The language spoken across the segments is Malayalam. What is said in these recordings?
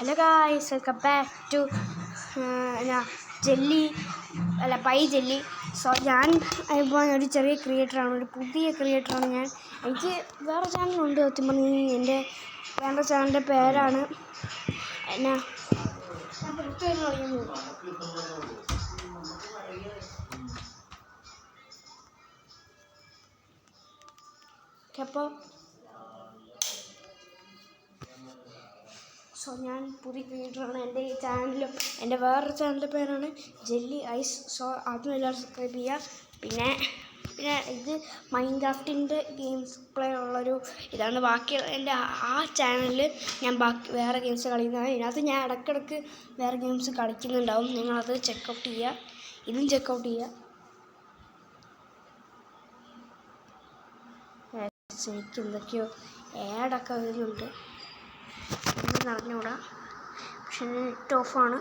Hello guys, welcome back to Jelly Pie Jelly. So ഞാൻ ഇപ്പോൾ ഒരു ചെറിയ ക്രിയേറ്ററാണ്, ഒരു പുതിയ ക്രിയേറ്ററാണ് ഞാൻ. എനിക്ക് വേറെ ചാനലുണ്ട്. സത്യം പറഞ്ഞാൽ എൻ്റെ വേറെ ചാനലിൻ്റെ പേരാണ് ഞാൻ പുറത്തുനിന്ന് പറയുന്നു. അപ്പോൾ സോ ഞാൻ പുതിയ ക്രിയേറ്ററാണ്. എൻ്റെ ഈ ചാനലും എൻ്റെ വേറൊരു ചാനലിൻ്റെ പേരാണ് ജെല്ലി ഐസ്. സോ അതും എല്ലാവരും സബ്സ്ക്രൈബ് ചെയ്യുക. പിന്നെ ഇത് മൈൻക്രാഫ്റ്റിൻ്റെ ഗെയിംസ് പ്ലേ ഉള്ളൊരു ഇതാണ്. ബാക്കി എൻ്റെ ആ ചാനലിൽ ഞാൻ വേറെ ഗെയിംസ് കളിക്കുന്നതാണ്. ഇതിനകത്ത് ഞാൻ ഇടയ്ക്കിടയ്ക്ക് വേറെ ഗെയിംസ് കളിക്കുന്നുണ്ടാവും. നിങ്ങളത് ചെക്കൗട്ട് ചെയ്യുക, ഇതും ചെക്കൗട്ട് ചെയ്യുക. എനിക്ക് എന്തൊക്കെയോ ആഡൊക്കെ വരുന്നുണ്ട്, ഇത് നടന്നുകൂടാ. പക്ഷെ നെറ്റ് ഓഫാണ്.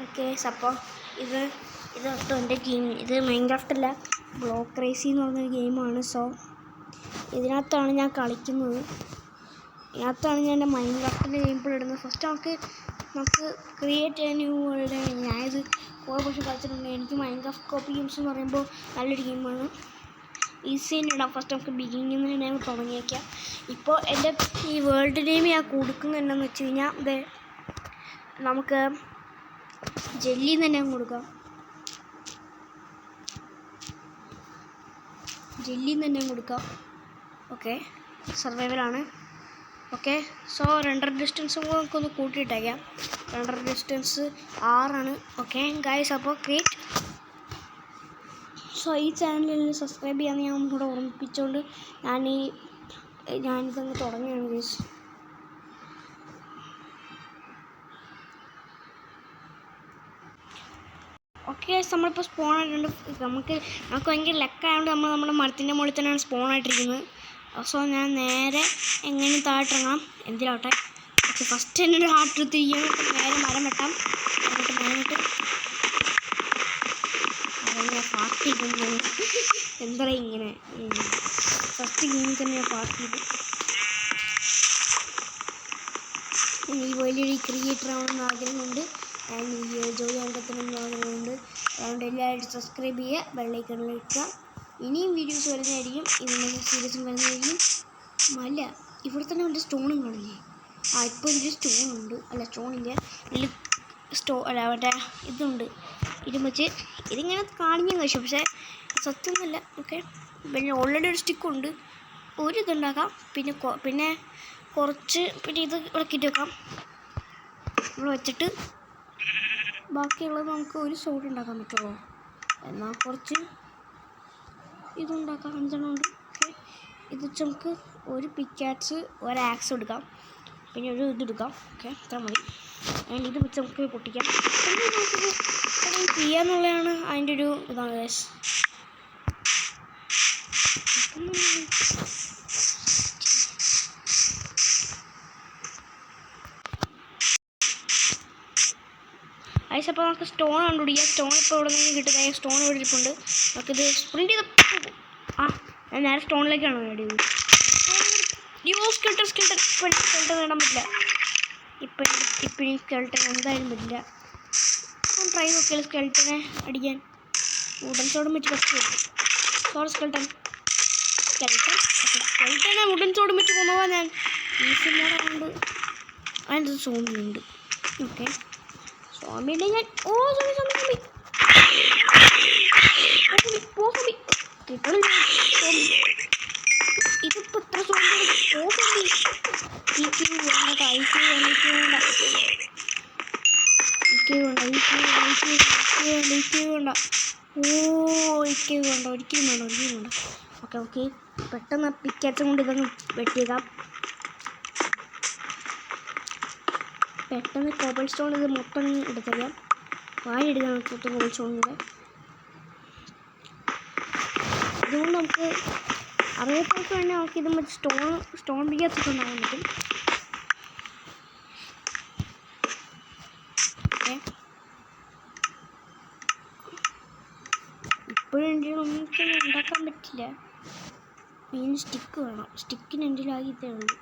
ഓക്കെ, അപ്പോൾ ഇത് എൻ്റെ ഗെയിം. ഇത് മൈൻക്രാഫ്റ്റല്ല, ബ്ലോക്ക് റേസി എന്ന് പറഞ്ഞൊരു ഗെയിമാണ്. സോ ഇതിനകത്താണ് ഞാൻ കളിക്കുന്നത്. ഇതിനകത്താണ് ഞാൻ എൻ്റെ മൈൻക്രാഫ്റ്റിൻ്റെ ഗെയിം പ്ലേ ഇടുന്നത്. ഫസ്റ്റ് നമുക്ക് ക്രിയേറ്റ് ചെയ്യാൻ ന്യൂ വേൾഡ്. ഞാനിത് കുറേ പക്ഷേ കളിച്ചിട്ടുണ്ട്. എനിക്ക് മൈൻക്രാഫ്റ്റ് കോപ്പി ഗെയിംസ് എന്ന് പറയുമ്പോൾ നല്ലൊരു ഗെയിമാണ്. ഈസി തന്നെ ഇടാം. ഫസ്റ്റ് നമുക്ക് ബിഗിനിങ്ങിൽ നിന്ന് ഞാൻ തുടങ്ങിയേക്കാം. ഇപ്പോൾ എൻ്റെ ഈ വേൾഡ് നെയിം ഞാൻ കൊടുക്കുന്നത് എന്താണെന്ന് വെച്ച് കഴിഞ്ഞാൽ, നമുക്ക് ജെല്ലി തന്നെ കൊടുക്കാം. ഓക്കെ, സർവൈവലാണ്. ഓക്കെ, സോ റെൻഡർ ഡിസ്റ്റൻസ് നമുക്കൊന്ന് കൂട്ടിയിട്ടേക്കാം. റെൻഡർ ഡിസ്റ്റൻസ് 6 ഓക്കെ ഗൈസ്, അപ്പോൾ ക്രിയേറ്റ്. സോ ഈ ചാനലിൽ സബ്സ്ക്രൈബ് ചെയ്യാമെന്ന് ഞാൻ കൂടെ ഓർമ്മിപ്പിച്ചുകൊണ്ട് ഞാനിതങ്ങ് തുടങ്ങുകയാണ് ഗൈസ്. ഓക്കെ, നമ്മളിപ്പോൾ സ്പോൺ ആയിട്ടുണ്ട്. നമുക്ക് ഭയങ്കര ലക്കായതുകൊണ്ട് നമ്മുടെ മരത്തിൻ്റെ മുകളിൽ തന്നെയാണ് സ്പോൺ ആയിട്ടിരിക്കുന്നത്. സോ ഞാൻ നേരെ എങ്ങനെ താഴ്ത്തിറങ്ങാം എന്തിനാവട്ടെ. ഓക്കെ, ഫസ്റ്റ് തന്നെ ഒരു ഹാർട്ട് എടുത്തിരിക്കുകയാണ്. നേരെ മരം വെട്ടാം. അതങ്ങനെ പാർട്ട് ചെയ്തു. എന്താ ഇങ്ങനെ ഫസ്റ്റ് ഗെയിമിൽ തന്നെ ഞാൻ പാർട്ട് ചെയ്തു. ഈ വലിയൊരു ക്രിയേറ്റർ ആവണമെന്ന് ആഗ്രഹമുണ്ട്. ഞാൻ ഈ ജോലി കണ്ടെത്തണമെന്ന് ആഗ്രഹമുണ്ട്. അതുകൊണ്ട് എല്ലാവരും സബ്സ്ക്രൈബ് ചെയ്യുക, ബെല്ലൈക്കണിൽ ഇട്ടുക. ഇനിയും വീഡിയോസ് വരുന്നതായിരിക്കും. ഇതിൻ്റെ സീരീസും വരുന്നതായിരിക്കും. അല്ല, ഇവിടെ തന്നെ വലിയ സ്റ്റോണും കാണില്ലേ? ഇപ്പോൾ ഇതിൽ സ്റ്റോണുണ്ട്. അല്ല, സ്റ്റോണില്ല, ഇതിൽ മറ്റേ ഇതുണ്ട്. ഇത് വെച്ച് ഇതിങ്ങനെ കാണിക്കാൻ കഴിച്ചു, പക്ഷേ സത്യമൊന്നുമല്ല. ഓക്കെ, പിന്നെ ഓൾറെഡി ഒരു സ്റ്റിക്കുണ്ട്. ഒരു ഇതുണ്ടാക്കാം. പിന്നെ കുറച്ച് ഇത് ഇറക്കിയിട്ട് വെക്കാം. നമ്മൾ വെച്ചിട്ട് ബാക്കിയുള്ളത് നമുക്ക് ഒരു സോഡ് ഉണ്ടാക്കാൻ പറ്റുമോ? എന്നാൽ കുറച്ച് ഇതുണ്ടാക്കാം. 5 ഉണ്ട്. ഓക്കെ, ഇത് വെച്ച് നമുക്ക് ഒരു പിക്കാക്സ്, ഒരു ആക്സ് എടുക്കാം. പിന്നെ ഒരു ഇതെടുക്കാം. ഓക്കെ, അത്ര മതി. അതിൻ്റെ ഇത് വെച്ച് നമുക്ക് പൊട്ടിക്കാം. നമുക്കിത് ചെയ്യാന്നുള്ളതാണ് അതിൻ്റെ ഒരു ഇതാണ് ഗൈസ്. ഐസ്, അപ്പോൾ നമുക്ക് സ്റ്റോൺ കണ്ടുപിടിക്കാം. സ്റ്റോൺ ഇപ്പോൾ ഇവിടെ നിന്ന് കിട്ടുക. സ്റ്റോൺ ഇവിടെ ഇരിപ്പുണ്ട്. നമുക്കിത് സ്പ്രിൻറ്റ് ചെയ്ത് ഞാൻ നേരെ സ്റ്റോണിലേക്കാണ് റെഡി ചെയ്തത്. സ്കെൽട്ടൻ നേടാൻ പറ്റില്ല. ഇപ്പം ഈ സ്കെൽട്ടൻ എന്തായാലും പറ്റില്ല. ഞാൻ ട്രൈ നോക്കിയാൽ സ്കെൽട്ടനെ അടിക്കാൻ വുഡൻ സോഡും വെച്ച് ഫസ്റ്റ് കിട്ടും. സ്കെൽട്ടനെ വുഡൻ സോഡും വെച്ച് കൊണ്ടുപോകാൻ ഞാൻ ഈസി മോഡുണ്ട്. അതിൻ്റെ സോമിയുണ്ട്. ഓക്കെ, സോമിയുടെ ഞാൻ ഇതിപ്പോൾ എത്ര സോമി ഒരിക്കലും വേണ്ട. ഓക്കെ, പെട്ടെന്ന് പിക്കാച്ചും കൊണ്ട് ഇതൊന്ന് വെട്ടിയേക്കാം. പെട്ടെന്ന് കോബിൾ സ്റ്റോൺ ഇത് മൊത്തം എടുത്തറിയാം. വായെടുക്കാൻ മൊത്തം കോബിൾ സ്റ്റോണിൻ്റെ. ഇതുകൊണ്ട് നമുക്ക് അറിയപ്പോൾക്ക് തന്നെ നമുക്ക് ഇത് മറ്റേ സ്റ്റോൺ പിക്കാച്ചൊക്കെ ഉണ്ടാകാൻ പറ്റും. ഓക്കെ, എപ്പോഴും എൻ്റെ നമുക്കൊന്നും ഉണ്ടാക്കാൻ പറ്റില്ല. മെയിൻ സ്റ്റിക്ക് വേണം. സ്റ്റിക്കിന് എൻ്റെ ആകിയതേ ഉള്ളൂ.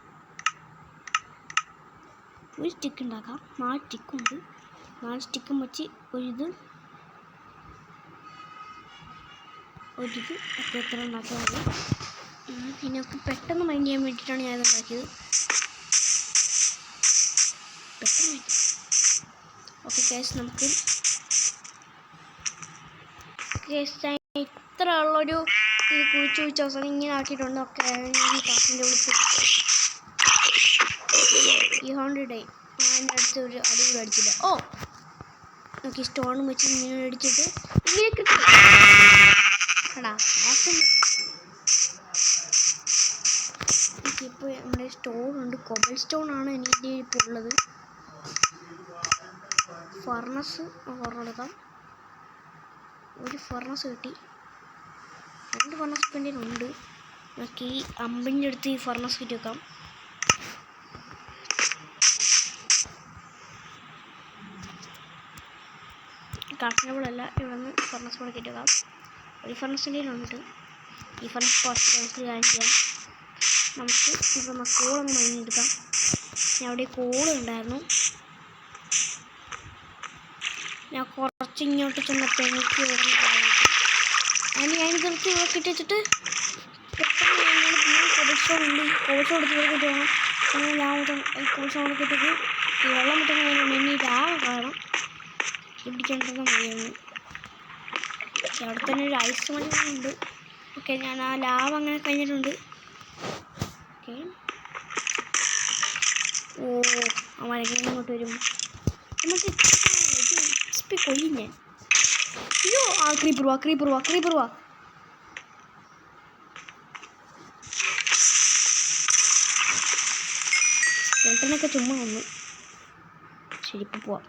ഒരു സ്റ്റിക്ക് ഉണ്ടാക്കാം. 4 സ്റ്റിക്കുണ്ട്. 4 സ്റ്റിക്കും വെച്ച് ഒരിത് ഒക്കെ എത്ര ഉണ്ടാക്കാൻ മതി. പിന്നെ ഒക്കെ പെട്ടെന്ന് മൈൻഡ് ചെയ്യാൻ വേണ്ടിയിട്ടാണ് ഞാനത് ഉണ്ടാക്കിയത്. പെട്ടെന്ന് ഓക്കെ കേസ് നമുക്ക് ഇത്ര ഉള്ളൊരു ഇത് കുഴിച്ച് അവസാനം ഇങ്ങനെ ആക്കിയിട്ടുണ്ട്. ഒക്കെ ഈ കാസിൻ്റെ ഉള്ളിൽ ഈ 100 ഡേ അതിൻ്റെ അടുത്ത് ഒരു അടിപൊളി അടിച്ചില്ല. ഓ നോക്കി സ്റ്റോണും വെച്ച് ഇങ്ങനെ അടിച്ചിട്ട് ഇങ്ങനെ കിട്ടും. ഇപ്പോൾ നമ്മുടെ സ്റ്റോണുണ്ട്. കൊബൽ സ്റ്റോണാണ് എനിക്ക് ഇപ്പോൾ ഉള്ളത്. ഫർണസ് എടുക്കാം. ഒരു ഫർണസ് കിട്ടി. 2 ഫർണസ് ഇപ്പം എൻ്റെ ഉണ്ട്. നമുക്ക് ഈ അമ്പിൻ്റെ അടുത്ത് ഈ ഫർണസ് കിട്ടി വെക്കാം. കൺസ്റ്റബിളല്ല, ഇവിടെ നിന്ന് ഫർണസ് കൂടെ കിട്ടി വെക്കാം. ഒരു ഫർണസിൻ്റെ ഉണ്ട്. ഈ ഫർണസ് കുറച്ച് നമുക്ക് കാര്യം ചെയ്യാം. നമുക്ക് ഇപ്പോൾ കോളൊന്ന് മൈനെടുക്കാം. ഞാൻ അവിടെ കോള് ഉണ്ടായിരുന്നു. ഞാൻ കുറച്ച് ഇങ്ങോട്ട് ചെന്നപ്പോൾ എനിക്ക് ഇവിടെ ഞാൻ കുറച്ച് ഇവിടെ കിട്ടിച്ചിട്ട് പെട്ടെന്ന് കൊടിച്ചോ കൊടുത്ത് ഇവിടെ കിട്ടി വേണം. അങ്ങനെ ലാഭം ഈ കോഴ്സോടെ കിട്ടിയിട്ട് ഈ വെള്ളം കിട്ടുന്ന ഇനി ലാഭം കാരണം പിടിക്കേണ്ടത് മതിയാണ്. അവിടെ തന്നെ ഒരു ഐസ് മണിയുണ്ട്. ഓക്കെ ഞാൻ ആ ലാഭം അങ്ങനെ കഴിഞ്ഞിട്ടുണ്ട്. ഓക്കെ ഓ ആ മരങ്ങൾ ഇങ്ങോട്ട് വരും. നമുക്ക് എക്സ്പി കൊയ്യുന്നേ. അയ്യോ ആ ക്രീപ്പർ വാ. സ്കെൽട്ടനൊക്കെ ചുമ്മാ വന്നു. ശരി ഇപ്പോൾ പോവാം.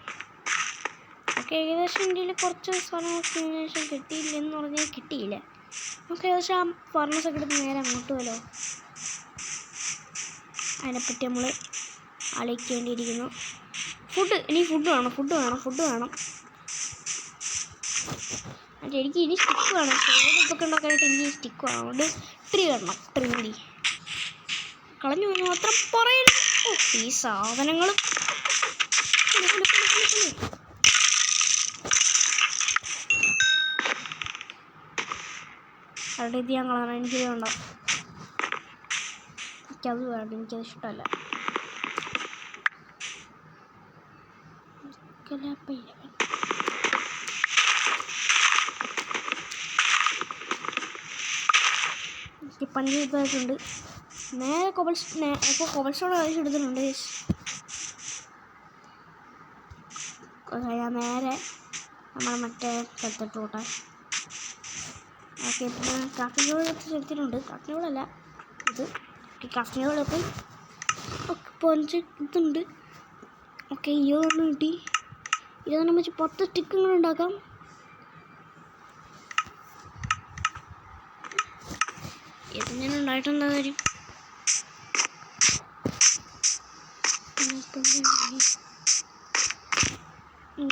നമുക്ക് ഏകദേശം ഇന്ത്യയിൽ കുറച്ച് സ്ഥലങ്ങൾക്ക് ഏകദേശം കിട്ടിയില്ലെന്ന് പറഞ്ഞാൽ കിട്ടിയില്ല. നമുക്ക് ഏകദേശം ആ ഫർണസൊക്കെ എടുത്ത് നേരെ അങ്ങോട്ട് പോലോ. അതിനെപ്പറ്റി നമ്മൾ ആലോചിക്കേണ്ടിയിരിക്കുന്നു. ഫുഡ് വേണം. എന്നിട്ട് എനിക്ക് ഇനി സ്റ്റിക്ക് വേണം. ചോറൊക്കെ ഉണ്ടാക്കാനായിട്ട് എനിക്ക് സ്റ്റിക്ക് വേണം. അതുകൊണ്ട് ട്രീ കളഞ്ഞു പോയി മാത്രം പറയരുത്. ഈ സാധനങ്ങൾ അവിടെ ഇത് ഞാൻ കളയണം. എനിക്കത് വേണ്ട. എനിക്കത് ഇഷ്ടമല്ല. പണി ഇതായിട്ടുണ്ട്. നേരെ ഇപ്പോൾ കൊബൽസ്റ്റോൺ കഴിച്ചെടുത്തിട്ടുണ്ട്. ഞാൻ നേരെ നമ്മൾ മറ്റേ സ്ഥലത്തിട്ട് കൂട്ടെ. ഓക്കെ പിന്നെ കാക്കിനോട് എടുത്തിട്ടുണ്ട്. കാക്കിനോടല്ല ഇത്. കാക്കിനോട് പോയി ഓക്കെ ഇതുണ്ട്. ഓക്കെ 20 കിട്ടി. 20 വെച്ച് 10 സ്റ്റിക്കുകൾ ഉണ്ടാക്കാം. ഇതിങ്ങനെ ഉണ്ടായിട്ടെന്താ കാര്യം?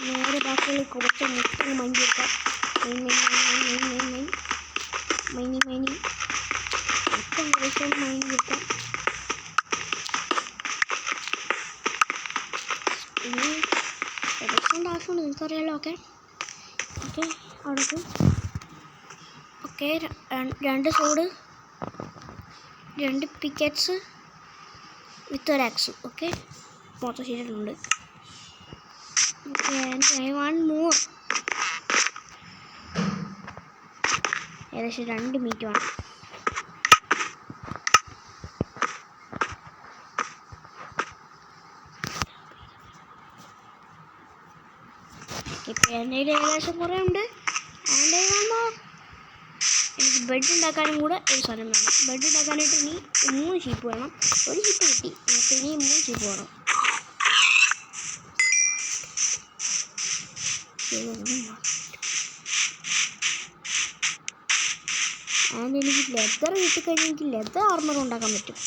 നേരെ ബാക്കിയുള്ള കുറച്ച് നെറ്റ് മൈൻഡ് എടുക്കാം. മൈനി മൊത്തം കുറച്ച് മൈൻഡ് എടുക്കാം. ഇനി എഡിഷൻ്റെ ആവശ്യമുണ്ട്, നിങ്ങൾക്കറിയാലോ. ഓക്കെ അവിടെ ഓക്കെ 2 സോഡ് 2 പിക്കറ്റ്സ് വിത്ത് ഒരു ആക്സും. ഓക്കെ മൊത്തം ശരിയായിട്ടുണ്ട്. Okay and I want more. ഏകദേശം 2 മീറ്റ് വേണം. ഇപ്പം എൻ്റെ കയ്യിൽ ഏകദേശം കുറേ ഉണ്ട്. And I want more. എനിക്ക് ബെഡ് ഉണ്ടാക്കാനും കൂടെ ഒരു സ്ഥലം വേണം. ബെഡ് ഉണ്ടാക്കാനായിട്ട് ഇനി 3 ഷീപ്പ് വേണം. ഒരു ഷീപ്പ് കിട്ടി. അപ്പോൾ ഇനി 3 ഷീപ്പ് വേണം. ആൻഡ് എനിക്ക് ലെതർ കിട്ടിക്കഴിഞ്ഞാൽ എനിക്ക് ലെതർ ആർമർ ഉണ്ടാക്കാൻ പറ്റും.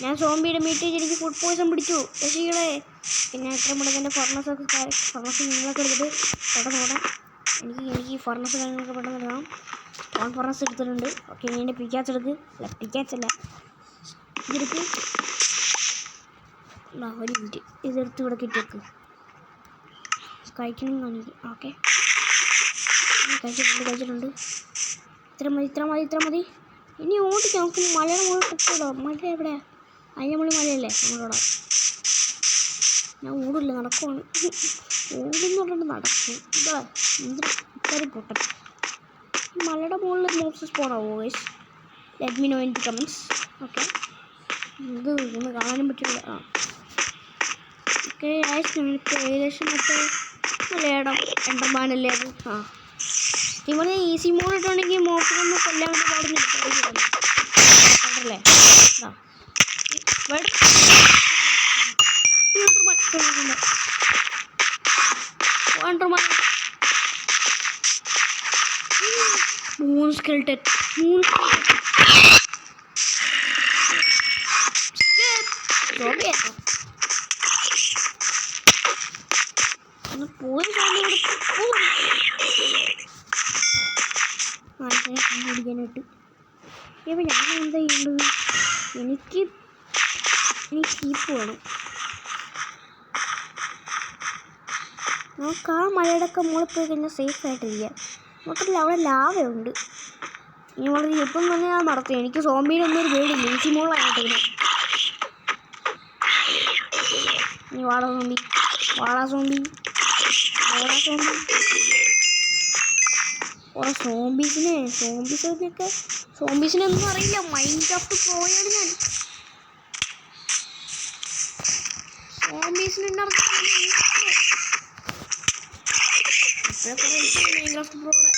ഞാൻ സോംബിയുടെ മീറ്റേജ് എനിക്ക് ഫുഡ് പോയ്സൺ പിടിച്ചു. രക്ഷികളെ പിന്നെ എത്ര മുടങ്ങൻ്റെ ഫർണസ് നിങ്ങളൊക്കെ എടുത്തിട്ട് നോടാം. എനിക്ക് ഈ ഫർണസ് കാര്യങ്ങളൊക്കെ പെട്ടെന്ന് എടുക്കണം. സ്റ്റോൺ ഫർണസ് എടുത്തിട്ടുണ്ട്. ഓക്കെ, ഇനി എൻ്റെ പിക്കാച്ച് എടുക്ക്. അല്ല പിക്കാച്ചല്ല, ഇതെടുക്ക്. ഒരു മിനിറ്റ്, ഇതെടുത്ത് ഇവിടെ കിട്ടിയേക്ക്. കഴിക്കണം കാണിക്കും. ഓക്കെ, കഴിച്ചിട്ടുണ്ട്. ഇത്ര മതി. ഇനി ഓടിക്കാം. നമുക്ക് മലയുടെ മുകളിൽ കിട്ടുമല്ലോ. മല എവിടെയാ? അതിൻ്റെ മുകളിൽ മലയല്ലേ നമ്മളോടാ. ഞാൻ ഓടില്ല, നടക്കുവാണ്. ഓടുന്നു പറഞ്ഞിട്ട് നടക്കും. ഇതാ എന്തൊരു പൊട്ടൻ. മലയുടെ മുകളിൽ മോപ്സ് സ്പോണാവോ guys? Let me know in the comments. Okay, ഇത് ഒന്ന് കാണാനും പറ്റില്ല. ഓക്കെ ഗൈസ്, ഞങ്ങൾക്ക് ഏകദേശം മലയിടം എൻ്റർമാനല്ലേ അത്. ഇവിടെ ഈസി മോഡ് ഇട്ടുണ്ടെങ്കിൽ മോപ്പിനൊന്നും കൊല്ലാൻ വേണ്ടി പാടുന്നില്ല. മൂന്ന് സ്കെൽട്ടൻ പോയി കണ്ടുപിടിക്കാനായിട്ട്. ഇപ്പം ഞാൻ എന്താ ചെയ്യേണ്ടത്? എനിക്ക് ഷീപ്പ് വേണം. നമുക്ക് ആ മലയുടെയൊക്കെ മുകളിൽ പോയി കഴിഞ്ഞാൽ സേഫായിട്ടിരിക്കാം. നമുക്കില്ല, അവിടെ ലാവയുണ്ട്. ഇനി വളരെ ഇപ്പം തന്നെ ഞാൻ നടത്തും. എനിക്ക് സോംബീനൊന്നും ഒരു പേടില്ല. ഈസി മോളായിട്ട് ഇനി വാടാ സോംബി. ഓരോ സോംബീസിനൊന്നും അറിയില്ല. മൈൻക്രാഫ്റ്റ് പ്രോയാണ് ഞാൻ. മൈൻക്രാഫ്റ്റ് പ്രോയുടെ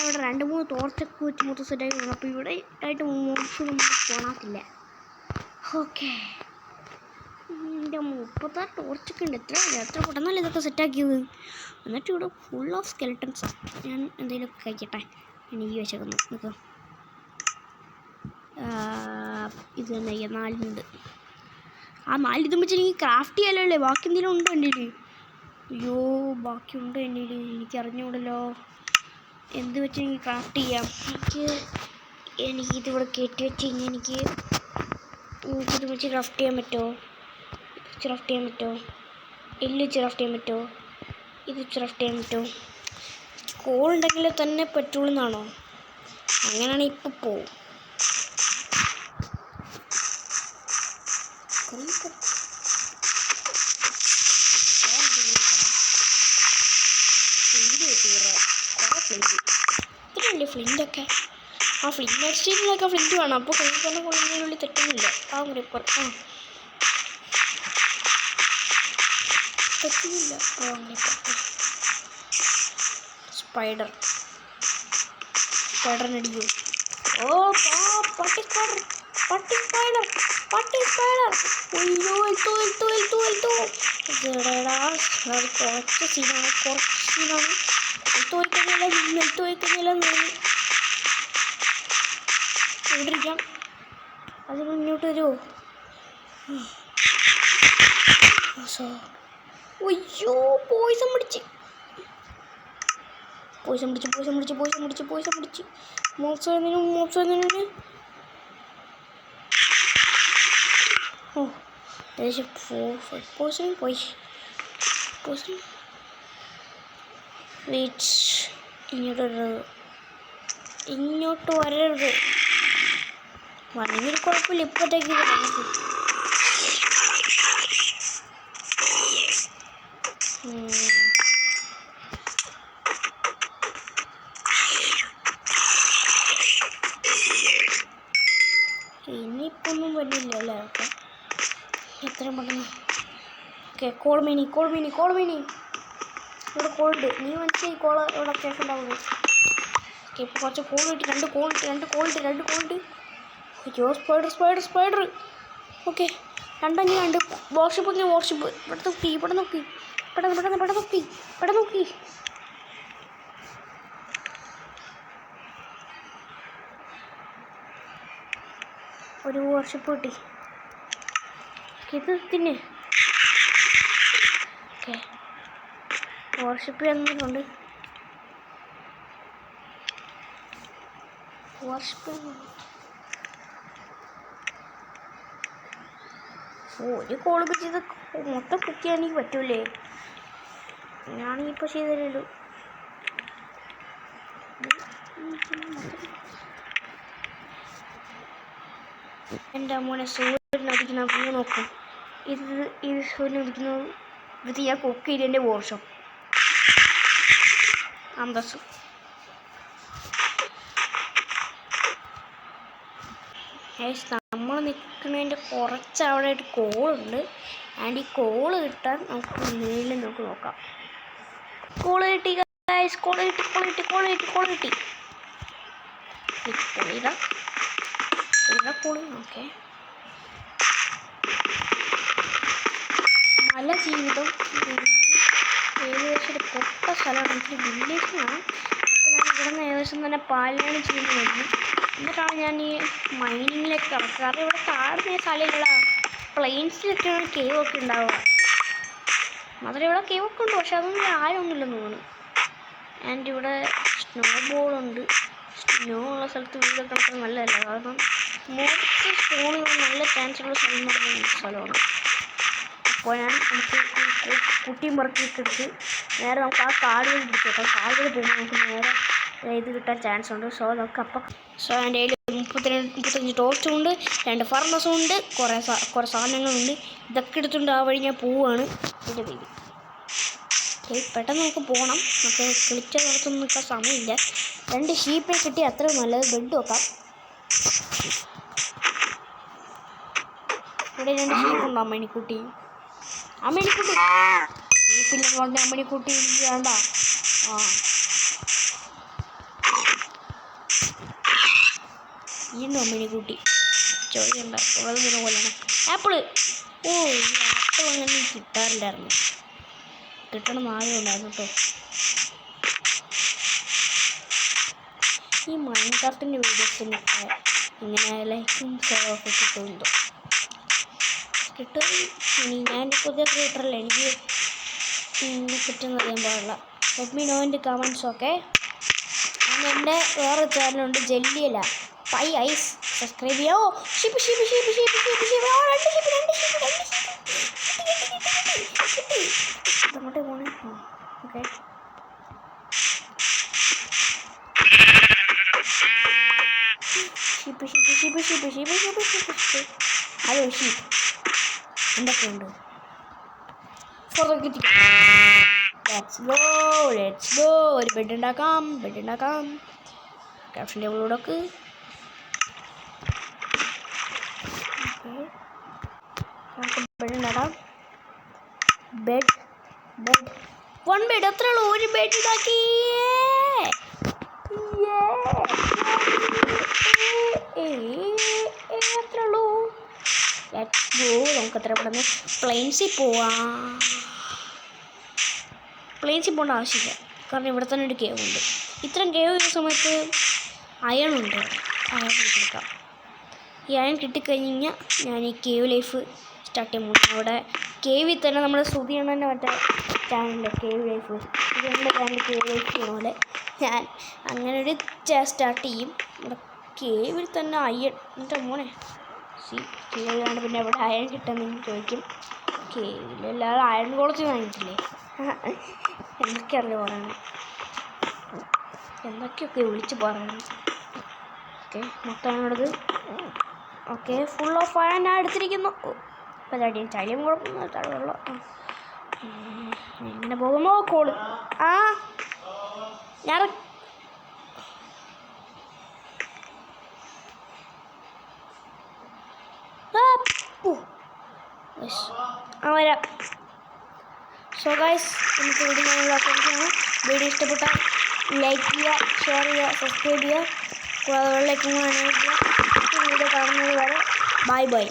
ഇവിടെ 2-3 ടോർച്ചൊക്കെ വെച്ച് മൊത്തം സെറ്റാക്കി വേണം. അപ്പോൾ ഇവിടെ ആയിട്ട് മോഡ്സ് നമ്മൾ പോണാക്കില്ല. ഓക്കെ, എൻ്റെ 36 ടോർച്ചൊക്കെ ഉണ്ട്. എത്ര പെട്ടെന്നല്ലേ ഇതൊക്കെ സെറ്റാക്കിയത്. എന്നിട്ട് ഇവിടെ ഫുൾ ഓഫ് സ്കെൽട്ടൻസാണ്. ഞാൻ എന്തെങ്കിലുമൊക്കെ കഴിക്കട്ടെ. ഞാൻ ഈ വെച്ചേക്കുന്നു. നോക്കാം, ഇത് തന്നെ 4 ആ 4 ഇതും വെച്ച് എനിക്ക് ക്രാഫ്റ്റ് ചെയ്യാലല്ലേ. ബാക്കി എന്തെങ്കിലും ഉണ്ടോ എൻ്റെ കയ്യിൽ? അയ്യോ, ബാക്കിയുണ്ടോ എൻ്റെ കയ്യിൽ? എനിക്ക് അറിഞ്ഞുകൂടല്ലോ എന്ത് വെച്ച് എനിക്ക് ക്രാഫ്റ്റ് ചെയ്യാം. എനിക്കിതിവിടെ കയറ്റി വെച്ച് കഴിഞ്ഞാൽ എനിക്കിത് വെച്ച് ക്രാഫ്റ്റ് ചെയ്യാൻ പറ്റുമോ? എല്ല് വെച്ച് ക്രാഫ്റ്റ് ചെയ്യാൻ പറ്റുമോ? ഇത് വെച്ച് ക്രാഫ്റ്റ് ചെയ്യാൻ പറ്റുമോ? കോൾ ഉണ്ടെങ്കിൽ തന്നെ പറ്റുള്ളൂ എന്നാണോ? അങ്ങനെയാണെങ്കിൽ ഇപ്പം പോവും. ഇത്രയല്ലേ ഫ്ലിൻ്റൊക്കെ? ആ ഫ്ലിൻ്റ് സ്റ്റീലിലൊക്കെ ഫ്ലിൻ്റ് വേണം. അപ്പോൾ ക്രീപ്പറിനെ കൊള്ളുന്നതിനുള്ളിൽ തെറ്റുന്നില്ല. ആ ക്രീപ്പർ തെറ്റുന്നില്ല. സ്പൈഡറിനടിക്കൂ. പട്ടി സ്പൈഡർ. അയ്യോ, എൽത്തു. കുറച്ച് സീനാണ്. ഇവിടിരിക്കാം. അത് മുന്നോട്ട് വരുമോ? അയ്യോ, പോയിസം പിടിച്ച് മോപ്സ് വരുന്നതിന് ഏകദേശം 4% പോയി. ഇങ്ങോട്ട് വരരുത്. വന്നെങ്കിൽ കുഴപ്പമില്ല. ഇപ്പോഴത്തേക്ക് നമുക്ക് ഇനിയിപ്പൊന്നും വരില്ല അല്ലേ? ഓക്കെ, എത്രയും പെട്ടെന്ന്. ഓക്കെ, കോൾ മീനി ഇവിടെ കോളുണ്ട്. നീ മനസ്സിലായി കോള് ഇവിടെ അത്യാവശ്യം ഉണ്ടാവുള്ളൂ. ഓക്കെ, ഇപ്പോൾ കുറച്ച് കോൾ കിട്ടി. 2 കോളുണ്ട്. അയ്യോ, സ്പൈഡർ. ഓക്കെ, 2 വാർഷിപ്പ് ഇവിടെ നോക്കി. പെട്ടെന്ന് നോക്കി. ഒരു വർഷിപ്പ് കിട്ടി. ഇത് തിന്നെ. ഓക്കെ, വർഷിപ്പ് എന്നിട്ടുണ്ട്. വർഷിപ്പ് ഒരു കോള് ചെയ്ത് മൊത്തം കുക്ക് ചെയ്യാൻ എനിക്ക് പറ്റൂലേ? ഞാനാണെങ്കിൽ ഇപ്പോൾ ചെയ്തല്ലോ. എൻ്റെ മോനെ സൂര്യൻ അടിക്കുന്ന വ്യൂ നോക്കും. ഇത് സൂര്യൻ അടിക്കുന്നത് ഇത് ഞാൻ കുക്ക് ചെയ്തതിൻ്റെ വർഷം അന്തസ്. നമ്മൾ നിൽക്കുന്നതിൻ്റെ കുറച്ച് അവിടെ ആയിട്ട് കോളുണ്ട്. ആൻഡ് ഈ കോള് കിട്ടാൻ നമുക്ക് മേളിൽ നമുക്ക് നോക്കാം. കോള് കിട്ടി ഗൈസ്, കോള് കിട്ടി. Call okay. മല ജീവിതം ഏകദേശം ഒരു പൊട്ട സ്ഥലമാണ്. എനിക്ക് വില്ലേജിലാണ്. അപ്പോൾ ഞാൻ ഇവിടെ നിന്ന് ഏകദേശം തന്നെ പാലാണ് ചെയ്യുന്നതായിരുന്നു. എന്നിട്ടാണ് ഞാൻ ഈ മൈനിങ്ങിലേക്ക് കിടക്കുക. കാരണം ഇവിടെ താഴ്ന്ന സ്ഥലമുള്ള പ്ലെയിൻസിലൊക്കെയാണ് കേവ് ഒക്കെ ഉണ്ടാവുക. മാത്രമേ ഇവിടെ കേവ് ഒക്കെ ഉണ്ട്, പക്ഷെ അതൊന്നും ആഴമൊന്നുമില്ലെന്ന് തോന്നുന്നു. ആൻഡ് ഇവിടെ സ്നോ ബോളുണ്ട്. സ്നോ ഉള്ള സ്ഥലത്ത് വീടൊക്കെ കിടക്കുന്നത് നല്ലതല്ല. കാരണം മോസ്റ്റ് സ്പോണുകൾ നല്ല ചാൻസ് ഉള്ള സ്ഥലം എന്ന് പറയുന്ന സ്ഥലമാണ്. അപ്പോൾ ഞാൻ നമുക്ക് കുട്ടിയും പറക്കിയൊക്കെ എടുത്ത് നേരെ നമുക്ക് ആ കാടുകൾ പിടിച്ചു വെക്കാം. കാടുകൾ പോകുമ്പോൾ നമുക്ക് നേരെ ഇത് കിട്ടാൻ ചാൻസ് ഉണ്ട്. സോ നമുക്ക് അപ്പം എൻ്റെ കയ്യിൽ 35 ടോർച്ചും ഉണ്ട്, 2 ഫർണസും ഉണ്ട്, കുറേ സാധനങ്ങളുണ്ട്. ഇതൊക്കെ എടുത്തുകൊണ്ട് ആ വഴി ഞാൻ പോവുകയാണ്. എൻ്റെ പേര് ഓക്കെ. പെട്ടെന്ന് നമുക്ക് പോകണം. നമുക്ക് കിളിച്ച നടത്തൊന്നും നിൽക്കാൻ സമയമില്ല. 2 ഷീപ്പിനെ കിട്ടി, അത്രയും നല്ലത്. ബെഡ് വെക്കാം. ഇവിടെ 2 ഷീപ്പുണ്ട്. അമ്മണിക്കുട്ടി ഷീപ്പില്ലെന്ന് പറഞ്ഞ അമ്മണിക്കുട്ടി വേണ്ട. വീണ്ടും അമ്മണിക്കുട്ടി ചോദിക്കണ്ട, ഉള്ളത് ദിനം പോലെയാണ്. ആപ്പിള് ഈ ആപ്പിൾ അങ്ങനെ കിട്ടാറില്ലായിരുന്നു. കിട്ടണം ആദ്യം ഉണ്ടായിരുന്നു കേട്ടോ. ഈ മൈൻക്രാഫ്റ്റിൻ്റെ വീഡിയോസിനൊക്കെ ഇങ്ങനെ ലൈക്കും ഷെയറൊക്കെ കിട്ടുമെന്തോ കിട്ടും. ഇനി ഞാൻ പുതിയ ക്രിയേറ്ററല്ല, എനിക്ക് കിട്ടുമെന്ന് അറിയാൻ പാടില്ല. Let me know in the comments. Okay. പിന്നെ എൻ്റെ വേറെ ചാനലുണ്ട്, ജെല്ലിയല്ല പൈ ഐസ്. സബ്സ്ക്രൈബ് ചെയ്യാം. ഷിപ്പ് അങ്ങോട്ടേ പോണേ. ഓക്കെ. ഹലോ ഷീപ്പ് എന്തൊക്കെയുണ്ട്? Let's go. ഒരു ബെഡ് ഉണ്ടാക്കാം. ക്രാഫ്റ്റിംഗ് ടേബിളിലൂടെ ബെഡ് ഉണ്ടാക്കാം. ബെഡ് 1 ബെഡ് അത്രേ ഉള്ളൂ. ഒരു ബെഡ് ഉണ്ടാക്കി. അത്രേ ഉള്ളൂ. Let's go. നമുക്ക് എത്ര പെട്ടെന്ന് പ്ലെയിൻസിൽ പോകേണ്ട ആവശ്യമില്ല. കാരണം ഇവിടെ തന്നെ ഒരു കേവ് ഉണ്ട്. ഇത്രയും കേവ് ചെയ്യുന്ന സമയത്ത് അയണുണ്ട്. അയൺ എടുക്കാം. ഈ അയൺ കിട്ടിക്കഴിഞ്ഞ് കഴിഞ്ഞാൽ ഞാൻ ഈ കേവ് ലൈഫ് സ്റ്റാർട്ട് ചെയ്യാൻ പോകും. അവിടെ കേവിൽ തന്നെ നമ്മുടെ സുധിയണ്ണൻ്റെ മറ്റേ ചാനലിലെ കേവ് ലൈഫ്, സുധിയണ്ണൻ്റെ ചാനൽ കേവ് ലൈഫ് ചെയ്യുന്ന പോലെ ഞാൻ അങ്ങനെ ഒരു സ്റ്റാർട്ട് ചെയ്യും. നമ്മുടെ കേവിൽ തന്നെ അയൺ. എൻ്റെ മോനെ കേവിലാണ് പിന്നെ എവിടെ അയൺ കിട്ടുമെന്ന് ചോദിക്കും. കേവിലെല്ലാവരും അയൺ കോളേജ് വാങ്ങിയിട്ടില്ലേ? എന്തൊക്കെയറിയാം പറയണം, എന്തൊക്കെയൊക്കെ വിളിച്ച് പറയണം. ഓക്കെ, മൊത്തമാണ് എടുത്ത്. ഓക്കെ, ഫുൾ ഓഫ് അയൺ ഞാൻ എടുത്തിരിക്കുന്നു. അപ്പോൾ ചടിയും ചളിയും കുഴപ്പമൊന്നും തടവുള്ളൂ. ഇങ്ങനെ പോകുമ്പോൾ കോള് ഞാൻ വരാം. സോ ഗൈസ്, നമുക്ക് വീഡിയോ ഞാനുള്ള ആസ്വദിക്കുകയാണ്. വീഡിയോ ഇഷ്ടപ്പെട്ടാൽ ലൈക്ക് ചെയ്യുക, ഷെയർ ചെയ്യുക, സബ്സ്ക്രൈബ് ചെയ്യുക, കൂടാതെ വെള്ളേക്കും വീഡിയോ കാണുന്നത് വരെ ബൈ.